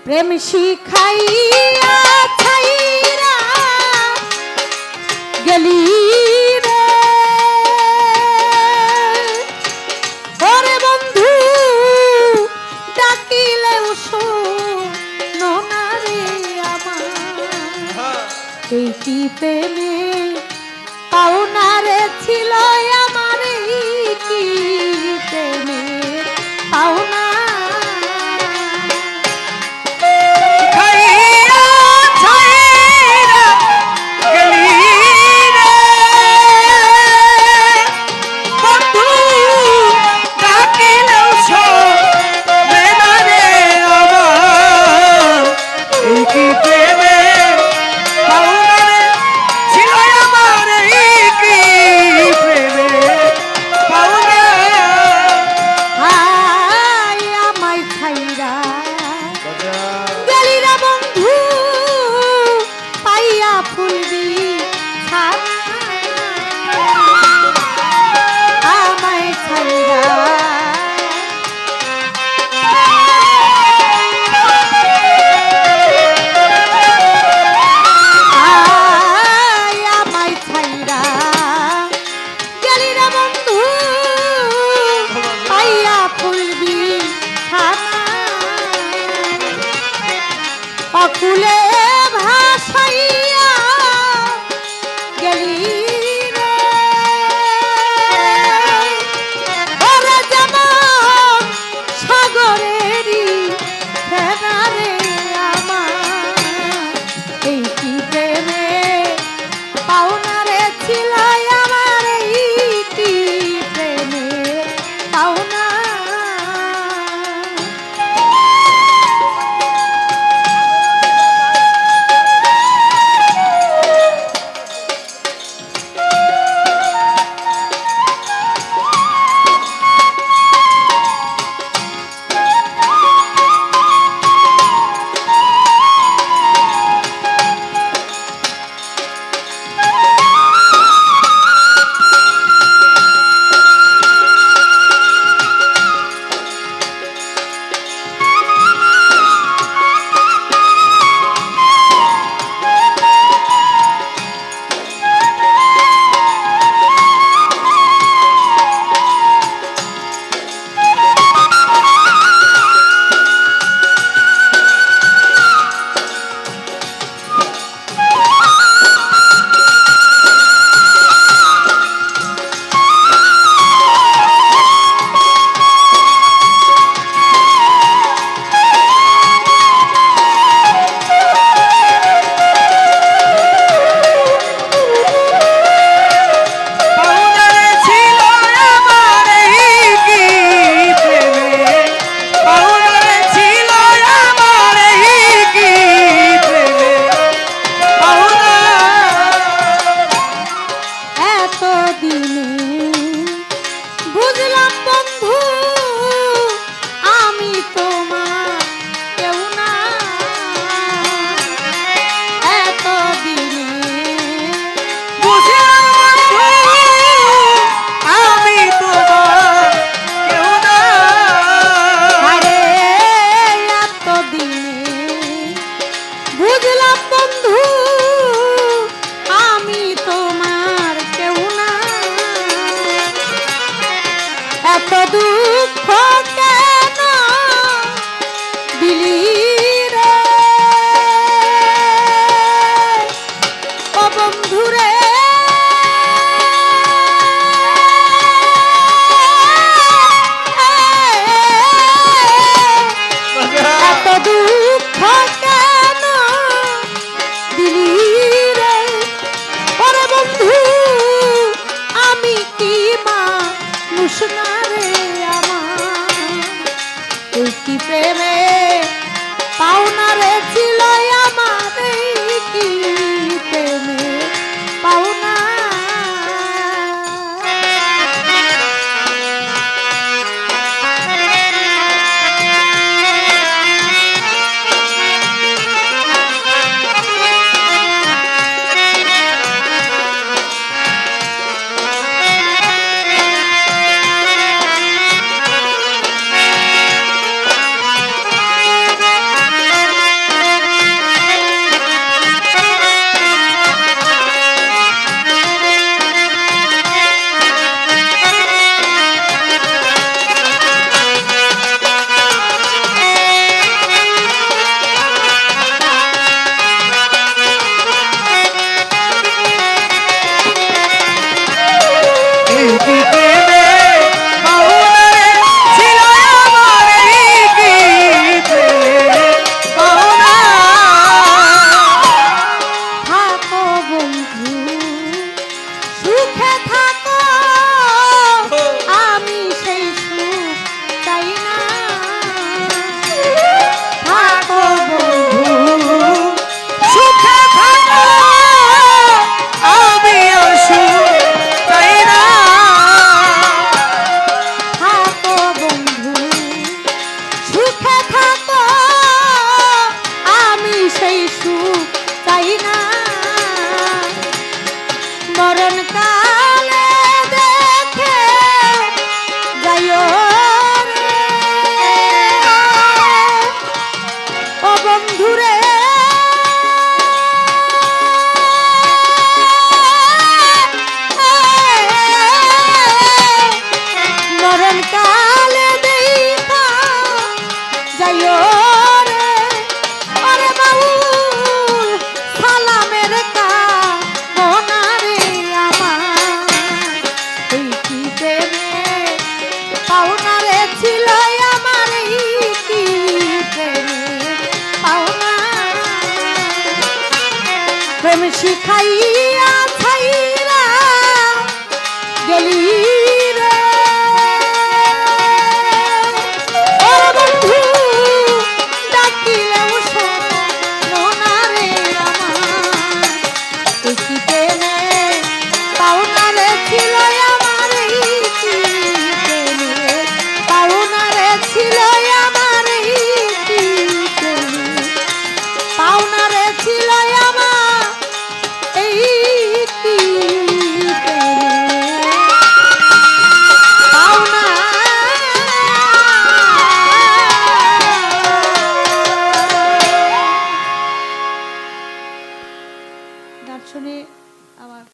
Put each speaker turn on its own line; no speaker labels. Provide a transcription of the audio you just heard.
প্রেম শিখাইয়া ছাইরা গেলি রে ওরে বন্ধু ডাকিলেও শোনো না রে আমার এই কি প্রেমে পাওনা রে ছিল আমার এই কি প্রেমে পাওনা অকুলে ভাসাইয়া গেলি রে ওরে যেমন সাগরেরই ফেনা রে আমার এই কি প্রেমে পাওনা রে ছিল আমার এই কি প্রেমে পাওনা দুঃখ কেন দিলি রে ও বন্ধুরে এত দুঃখ কেন দিলি রে ওরে বন্ধু আমি কি মানুষ না কি প্রেমে পাওনা রে ছিল আমার কি প্রেমে পাওনা খাইয়া ছাইরা গেলি রে ও বন্ধু ডাকিলেও শোনো না রে আমার তুই কি প্রেমে পাওনা রে ছিল আমার এই কি প্রেমে পাওনা রে ছিল আমার এই কি প্রেমে পাওনা রে ছিল